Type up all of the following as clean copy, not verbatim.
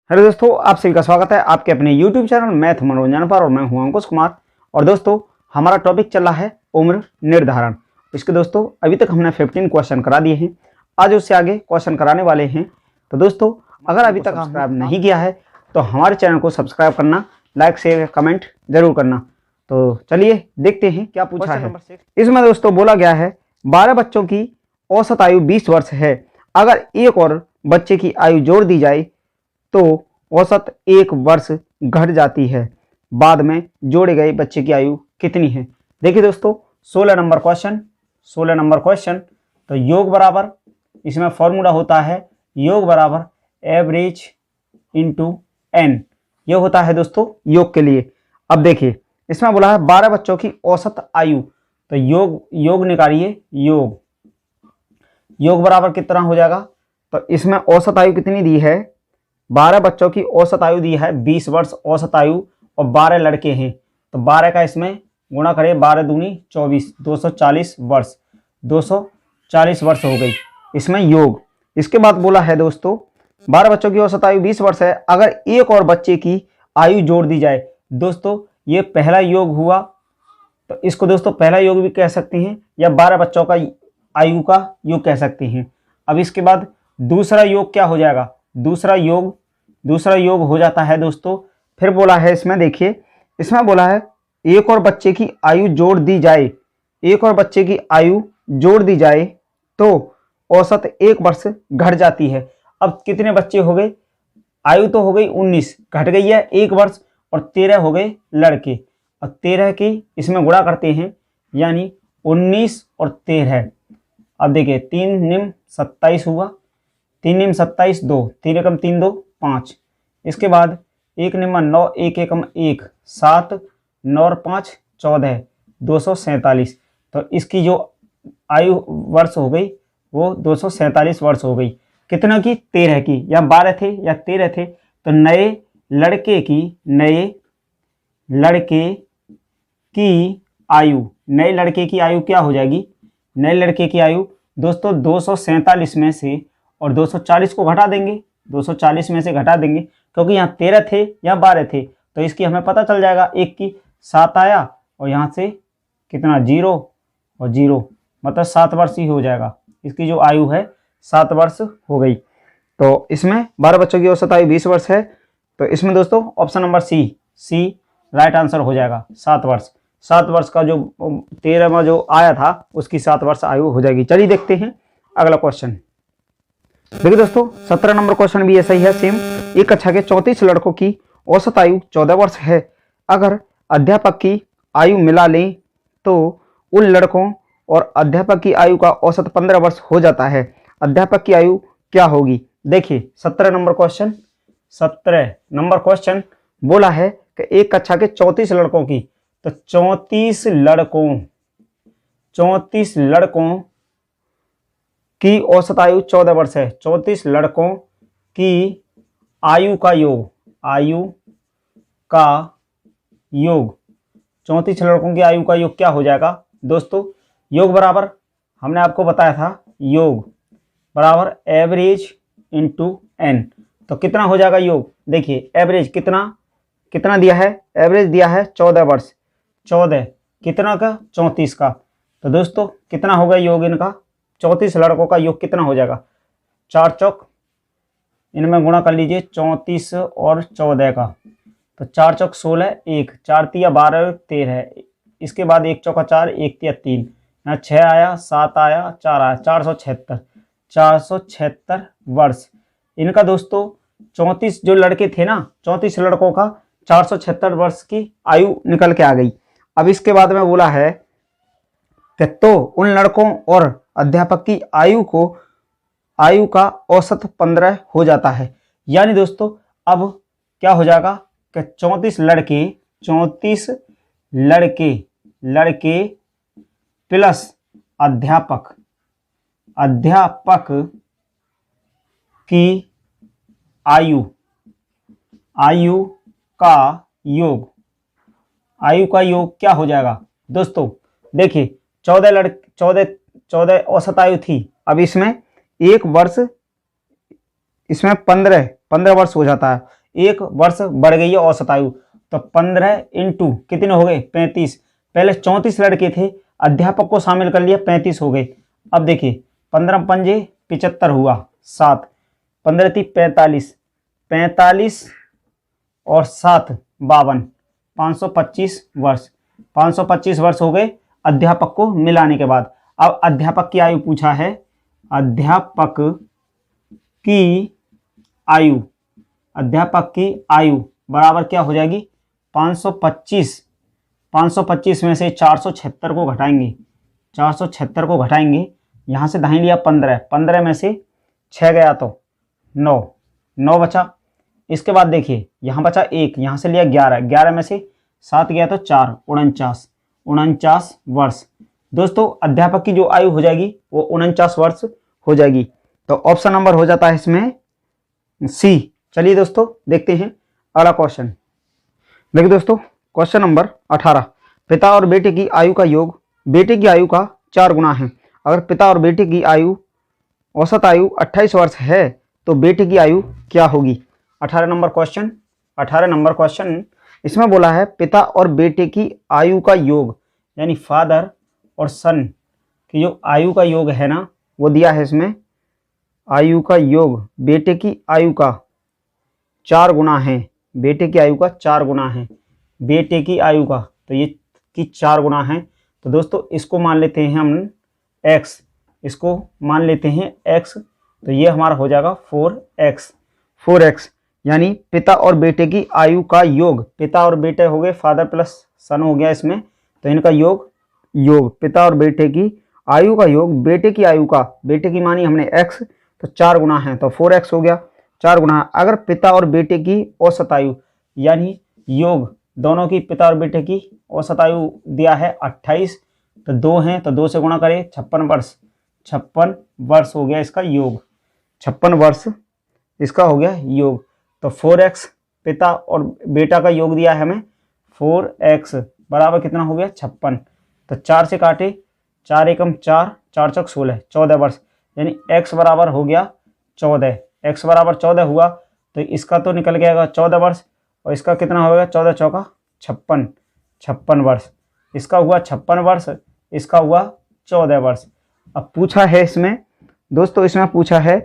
Hello दोस्तों, आप सभी का स्वागत है आपके अपने YouTube चैनल मैथ मनोरंजन पर। और मैं हूं अंकुश कुमार। और दोस्तों, हमारा टॉपिक चल रहा है उम्र निर्धारण। इसके दोस्तों अभी तक हमने 15 क्वेश्चन करा दिए हैं। आज उससे आगे क्वेश्चन कराने वाले हैं। तो दोस्तों, अगर अभी तक सब्सक्राइब नहीं किया है तो हमारे चैनल को सब्सक्राइब करना, लाइक शेयर कमेंट जरूर करना। तो चलिए देखते हैं क्या पूछा है। इसमें दोस्तों बोला गया है 12 बच्चों की औसत आयु 20 वर्ष है। अगर एक और बच्चे की आयु जोड़ दी जाए तो औसत 1 वर्ष घट जाती है। बाद में जोड़े गए बच्चे की आयु कितनी है? देखिए दोस्तों, 16 नंबर क्वेश्चन। तो योग बराबर, इसमें फॉर्मूला होता है योग बराबर एवरेज इंटू एन। ये होता है दोस्तों योग के लिए। अब देखिए, इसमें बोला है 12 बच्चों की औसत आयु। तो योग निकालिए। योग बराबर कितना हो जाएगा? तो इसमें औसत आयु कितनी दी है? 12 बच्चों की औसत आयु दी है 20 वर्ष औसत आयु, और 12 लड़के हैं तो 12 का इसमें गुणा करें, 12 दूनी 24, 240 वर्ष। 240 वर्ष हो गई इसमें योग। इसके बाद बोला है दोस्तों 12 बच्चों की औसत आयु 20 वर्ष है। अगर एक और बच्चे की आयु जोड़ दी जाए, दोस्तों ये पहला योग हुआ, तो इसको दोस्तों पहला योग भी कह सकते हैं या 12 बच्चों का आयु का योग कह सकते हैं। अब इसके बाद दूसरा योग क्या हो जाएगा? दूसरा योग हो जाता है दोस्तों। फिर बोला है इसमें, देखिए इसमें बोला है एक और बच्चे की आयु जोड़ दी जाए। एक और बच्चे की आयु जोड़ दी जाए तो औसत 1 वर्ष घट जाती है। अब कितने बच्चे हो गए? आयु तो हो गई 19, घट गई है 1 वर्ष, और 13 हो गए लड़के। और 13 की इसमें गुणा करते हैं, यानी 19 और 13। अब देखिए 3 निम 27 हुआ, 3 निम 27, 2 3 एकम 3 2 5। इसके बाद 1 निम्न 9, 1 एकम 1 7, 9 और 5 14, 247। तो इसकी जो आयु वर्ष हो गई वो 247 वर्ष हो गई। कितना की? 13 की। या 12 थे या 13 थे, तो नए लड़के की आयु क्या हो जाएगी? नए लड़के की आयु दोस्तों 247 में से और 240 को घटा देंगे, 240 में से घटा देंगे, क्योंकि यहाँ 13 थे या 12 थे, तो इसकी हमें पता चल जाएगा। 1 की 7 आया, और यहाँ से कितना? 0 और 0, मतलब 7 वर्ष ही हो जाएगा। इसकी जो आयु है 7 वर्ष हो गई। तो इसमें 12 बच्चों की औसत आयु 20 वर्ष है। तो इसमें दोस्तों option number C right answer हो जाएगा। 7 वर्ष। 7 वर्ष का जो 13 में जो आया था उसकी 7 वर्ष आयु हो जाएगी। चलिए देखते हैं अगला क्वेश्चन। देखिए दोस्तों, 17 नंबर क्वेश्चन भी ऐसा ही है, सेम। एक कक्षा के 34 लड़कों की औसत आयु 14 वर्ष है। अगर अध्यापक की आयु मिला लें तो उन लड़कों और अध्यापक की आयु का औसत 15 वर्ष हो जाता है। अध्यापक की आयु क्या होगी? देखिए 17 नंबर क्वेश्चन बोला है कि एक कक्षा के 34 लड़कों की, तो 34 लड़कों की औसत आयु 14 वर्ष है। 34 लड़कों की आयु का योग 34 लड़कों की आयु का योग क्या हो जाएगा दोस्तों? योग बराबर हमने आपको बताया था, योग बराबर एवरेज इंटू एन। तो कितना हो जाएगा योग? देखिए एवरेज कितना दिया है? एवरेज दिया है 14 वर्ष। 14 कितना का? 34 का। तो दोस्तों कितना होगा योग इनका? 34 लड़कों का योग कितना हो जाएगा? 4 चौक, इनमें गुणा कर लीजिए 34 और 14 का। तो 4 चौक 16, 1 4 तिया 12, 13। इसके बाद 1 चौका 4, 1 तिया 3, यहाँ 6 आया, 7 आया, 4 आया, 476 वर्ष इनका दोस्तों। 34 जो लड़के थे ना, 34 लड़कों का 476 वर्ष की आयु निकल के आ गई। अब इसके बाद में बोला है कि तो उन लड़कों और अध्यापक की आयु का औसत 15 हो जाता है। यानी दोस्तों अब क्या हो जाएगा कि 34 लड़के प्लस अध्यापक की आयु का योग क्या हो जाएगा दोस्तों? देखिए 14 औसत आयु थी। अब इसमें 1 वर्ष, इसमें 15 वर्ष हो जाता है। 1 वर्ष बढ़ गई है औसत आयु। तो 15 इंटू कितने हो गए 35। पहले 34 लड़के थे, अध्यापक को शामिल कर लिया 35 हो गए। अब देखिए 15 पंजे 75 हुआ 7, 15 थी 45, 45 और 7 52, 525 वर्ष। 525 वर्ष हो गए अध्यापक को मिलाने के बाद। अब अध्यापक की आयु पूछा है, अध्यापक की आयु, अध्यापक की आयु बराबर क्या हो जाएगी 525। 525 में से 476 को घटाएंगे, 476 को घटाएंगे, यहाँ से दाहिने लिया 15, 15 में से 6 गया तो 9, 9 बचा। इसके बाद देखिए यहाँ बचा 1, यहाँ से लिया 11, 11 में से 7 गया तो 4, 49, 49 वर्ष। दोस्तों अध्यापक की जो आयु हो जाएगी वो 49 वर्ष हो जाएगी। तो ऑप्शन नंबर हो जाता है इसमें सी। चलिए दोस्तों देखते हैं अगला क्वेश्चन। देखिए दोस्तों क्वेश्चन नंबर 18, पिता और बेटे की आयु का योग बेटे की आयु का 4 गुना है। अगर पिता और बेटे की आयु औसत आयु 28 वर्ष है तो बेटे की आयु क्या होगी। 18 नंबर क्वेश्चन, 18 नंबर क्वेश्चन इसमें बोला है पिता और बेटे की आयु का योग, यानी फादर और सन की जो आयु का योग है ना वो दिया है इसमें। आयु का योग बेटे की आयु का 4 गुना है, बेटे की आयु का 4 गुना है, बेटे की आयु का तो ये की 4 गुना है। तो दोस्तों इसको मान लेते हैं हम x, इसको मान लेते हैं x, तो ये हमारा हो जाएगा 4x, 4x यानी पिता और बेटे की आयु का योग। पिता और बेटे हो गए, फादर प्लस सन हो गया इसमें, तो इनका योग, योग पिता और बेटे की आयु का योग बेटे की आयु का, बेटे की मानी हमने x तो 4 गुना है तो 4x हो गया, 4 गुना। अगर पिता और बेटे की औसत आयु यानी योग दोनों की, पिता और बेटे की औसत आयु दिया है 28, तो 2 हैं तो 2 से गुणा करें 56 वर्ष, 56 वर्ष हो गया इसका योग, 56 वर्ष इसका हो गया योग। तो 4x पिता और बेटा का योग दिया है हमें, 4x बराबर कितना हो गया 56, तो 4 से काटे, 4 एकम 4, 4 चौक 16, 14 वर्ष, यानी x बराबर हो गया 14, x बराबर 14 हुआ तो इसका तो निकल गया 14 वर्ष, और इसका कितना होगा 14 चौका 56, 56 वर्ष, इसका हुआ 56 वर्ष, इसका हुआ 14 वर्ष। अब पूछा है इसमें दोस्तों, इसमें पूछा है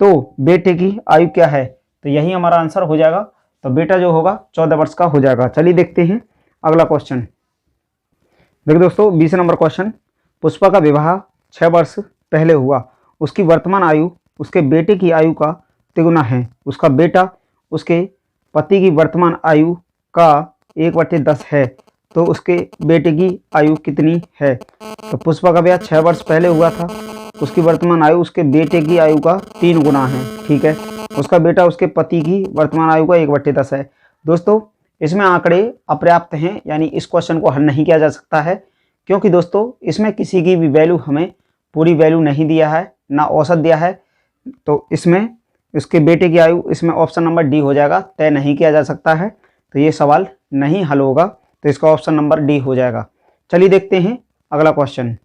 तो बेटे की आयु क्या है, तो यही हमारा आंसर हो जाएगा। तो बेटा जो होगा 14 वर्ष का हो जाएगा। चलिए देखते हैं अगला क्वेश्चन। देखिए दोस्तों 20 नंबर क्वेश्चन, पुष्पा का विवाह 6 वर्ष पहले हुआ, उसकी वर्तमान आयु उसके बेटे की आयु का तिगुना है, उसका बेटा उसके पति की वर्तमान आयु का 1/10 है, तो उसके बेटे की आयु कितनी है। तो पुष्पा का ब्याह 6 वर्ष पहले हुआ था, उसकी वर्तमान आयु उसके बेटे की आयु का 3 गुना है, ठीक है। उसका बेटा उसके पति की वर्तमान आयु का 1/10 है। दोस्तों इसमें आंकड़े अपर्याप्त हैं, यानी इस क्वेश्चन को हल नहीं किया जा सकता है, क्योंकि दोस्तों इसमें किसी की भी वैल्यू हमें पूरी वैल्यू नहीं दिया है, ना औसत दिया है, तो इसमें उसके बेटे की आयु, इसमें ऑप्शन नंबर डी हो जाएगा, तय नहीं किया जा सकता है, तो ये सवाल नहीं हल होगा, तो इसका ऑप्शन नंबर डी हो जाएगा। चलिए देखते हैं अगला क्वेश्चन।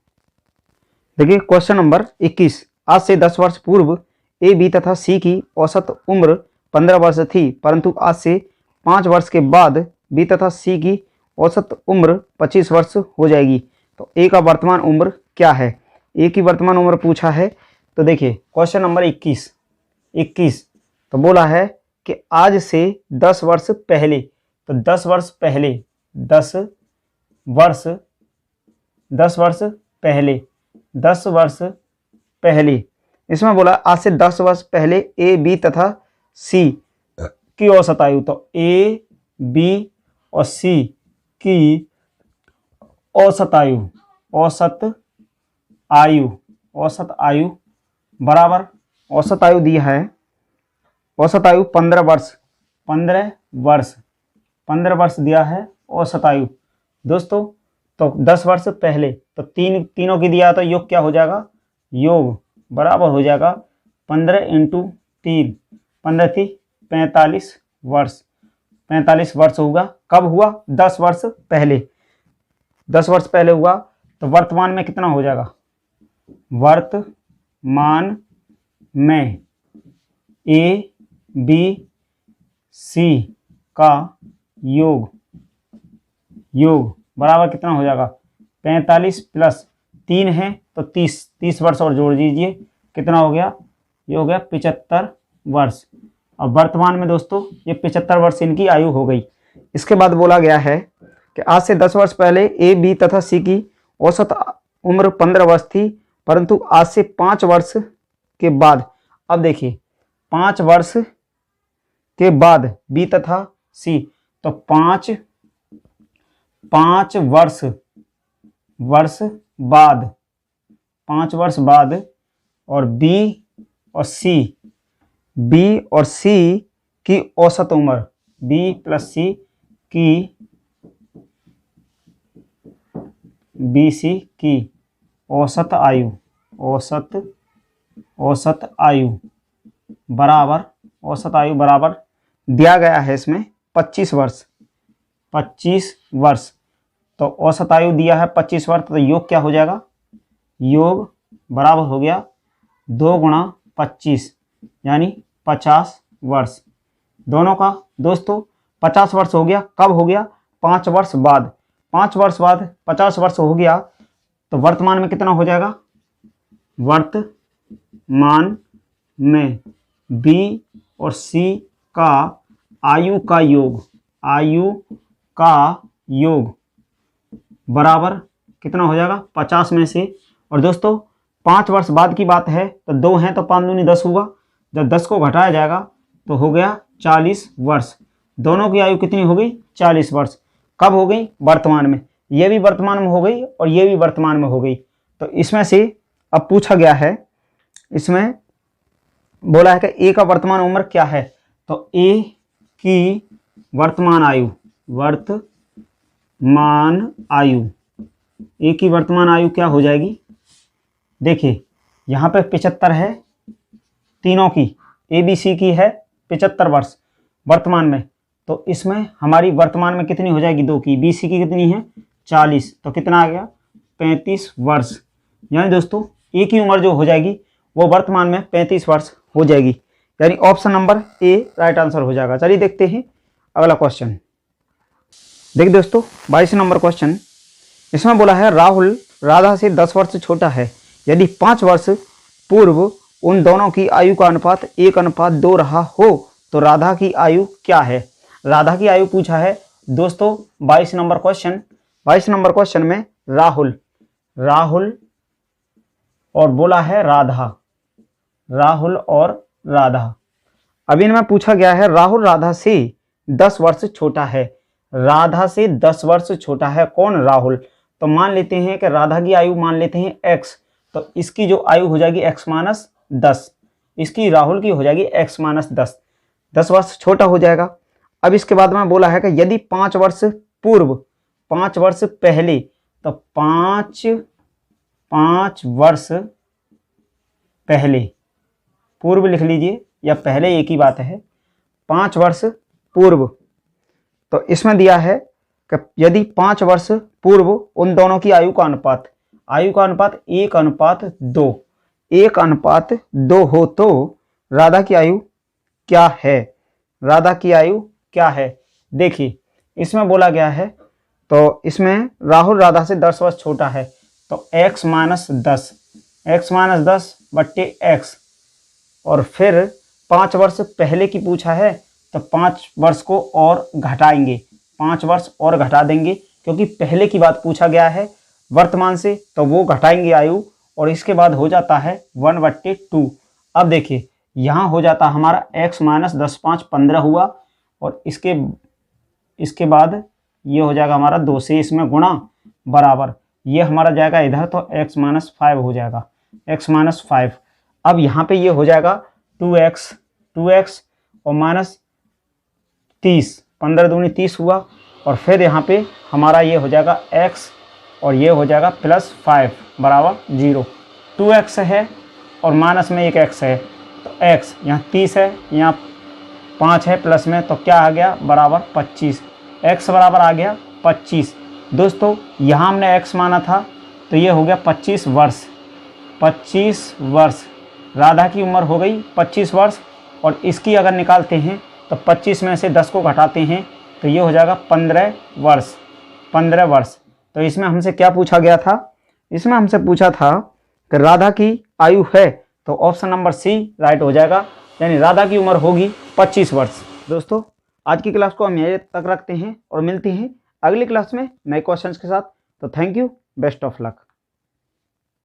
देखिए क्वेश्चन नंबर 21, आज से 10 वर्ष पूर्व ए, बी तथा सी की औसत उम्र 15 वर्ष थी, परंतु आज से 5 वर्ष के बाद बी तथा सी की औसत उम्र 25 वर्ष हो जाएगी, तो ए का वर्तमान उम्र क्या है। ए की वर्तमान उम्र पूछा है, तो देखिए क्वेश्चन नंबर 21 तो बोला है कि आज से 10 वर्ष पहले, तो 10 वर्ष पहले, 10 वर्ष पहले इसमें बोला आज से 10 वर्ष पहले ए, बी तथा सी की औसत आयु, तो ए, बी और सी की औसत आयु बराबर, औसत आयु दी है, औसत आयु 15 वर्ष दिया है औसत आयु। दोस्तों तो 10 वर्ष पहले, तो तीनों की दिया, तो योग क्या हो जाएगा, योग बराबर हो जाएगा 15 इंटू 3, 15 थी 45 वर्ष, 45 वर्ष होगा। कब हुआ, 10 वर्ष पहले, 10 वर्ष पहले हुआ, तो वर्तमान में कितना हो जाएगा, वर्तमान में ए, बी, सी का योग बराबर कितना हो जाएगा 45 प्लस 3 है तो 30 वर्ष और जोड़ दीजिए, कितना हो गया, ये हो गया 75 वर्ष। अब वर्तमान में दोस्तों ये 75 वर्ष इनकी आयु हो गई। इसके बाद बोला गया है कि आज से 10 वर्ष पहले ए, बी तथा सी की औसत उम्र 15 वर्ष थी, परंतु आज से 5 वर्ष के बाद, अब देखिए 5 वर्ष के बाद बी तथा सी, तो 5 वर्ष बाद और बी और सी की औसत उम्र, बी प्लस सी की औसत आयु बराबर दिया गया है इसमें 25 वर्ष। तो औसत आयु दिया है 25 वर्ष, तो योग क्या हो जाएगा, योग बराबर हो गया 2 गुणा 25 यानी 50 वर्ष। दोनों का दोस्तों 50 वर्ष हो गया, कब हो गया, 5 वर्ष बाद। 5 वर्ष बाद 50 वर्ष हो गया, तो वर्तमान में कितना हो जाएगा, वर्तमान में बी और सी का आयु का योग बराबर कितना हो जाएगा 50 में से, और दोस्तों 5 वर्ष बाद की बात है तो 2 हैं तो 5 दूनी 10 हुआ, जब 10 को घटाया जाएगा तो हो गया 40 वर्ष। दोनों की आयु कितनी हो गई, 40 वर्ष। कब हो गई, वर्तमान में। ये भी वर्तमान में हो गई और ये भी वर्तमान में हो गई। तो इसमें से अब पूछा गया है, इसमें बोला है कि ए का वर्तमान उम्र क्या है, तो ए की वर्तमान आयु क्या हो जाएगी, देखिए यहाँ पे 75 है, तीनों की ए बी सी की है 75 वर्ष वर्तमान में, तो इसमें हमारी वर्तमान में कितनी हो जाएगी, 2 की, बी सी की कितनी है 40, तो कितना आ गया 35 वर्ष। यानी दोस्तों ए की उम्र जो हो जाएगी वो वर्तमान में 35 वर्ष हो जाएगी, यानी option number A right answer हो जाएगा। चलिए देखते हैं अगला क्वेश्चन। देखिए दोस्तों 22 नंबर क्वेश्चन, इसमें बोला है राहुल राधा से 10 वर्ष छोटा है, यदि 5 वर्ष पूर्व उन दोनों की आयु का अनुपात 1:2 रहा हो तो राधा की आयु क्या है। राधा की आयु पूछा है दोस्तों 22 नंबर क्वेश्चन में राहुल और बोला है राहुल और राधा। अब इनमें पूछा गया है राहुल राधा से 10 वर्ष छोटा है, राधा से 10 वर्ष छोटा है कौन, राहुल। तो मान लेते हैं कि राधा की आयु मान लेते हैं x, तो इसकी जो आयु हो जाएगी x-10, इसकी राहुल की हो जाएगी x-10, 10 वर्ष छोटा हो जाएगा। अब इसके बाद में बोला है कि यदि 5 वर्ष पूर्व, 5 वर्ष पहले, तो 5 वर्ष पहले, पूर्व लिख लीजिए या पहले एक ही बात है, 5 वर्ष पूर्व, तो इसमें दिया है कि यदि 5 वर्ष पूर्व उन दोनों की आयु का अनुपात 1:2 हो तो राधा की आयु क्या है। देखिए इसमें बोला गया है, तो इसमें राहुल राधा से 10 वर्ष छोटा है, तो x-10 बट्टे x, और फिर 5 वर्ष पहले की पूछा है तो 5 वर्ष को और घटाएंगे, 5 वर्ष और घटा देंगे, क्योंकि पहले की बात पूछा गया है वर्तमान से, तो वो घटाएंगे आयु, और इसके बाद हो जाता है 1/2। अब देखिए यहाँ हो जाता हमारा x-10 5 15 हुआ, और इसके बाद ये हो जाएगा हमारा 2 से इसमें गुणा बराबर, ये हमारा जाएगा इधर, तो x-5 हो जाएगा, x-5। अब यहाँ पे ये हो जाएगा 2x और -30, 15 दूनी 30 हुआ, और फिर यहाँ पे हमारा ये हो जाएगा x और ये हो जाएगा +5 बराबर 0। 2x है और माइनस में एक x है, तो x यहाँ 30 है, यहाँ 5 है प्लस में, तो क्या आ गया बराबर 25, x बराबर आ गया 25। दोस्तों यहाँ हमने x माना था, तो ये हो गया 25 वर्ष। राधा की उम्र हो गई 25 वर्ष, और इसकी अगर निकालते हैं तो 25 में से 10 को घटाते हैं तो ये हो जाएगा 15 वर्ष। 15 वर्ष। तो इसमें हमसे क्या पूछा गया था? इसमें हमसे पूछा था कि राधा की आयु है, तो ऑप्शन नंबर सी राइट हो जाएगा, यानी राधा की उम्र होगी 25 वर्ष। दोस्तों आज की क्लास को हम यहीं तक रखते हैं और मिलते हैं अगली क्लास में नए क्वेश्चंस के साथ। तो thank you, best of luck.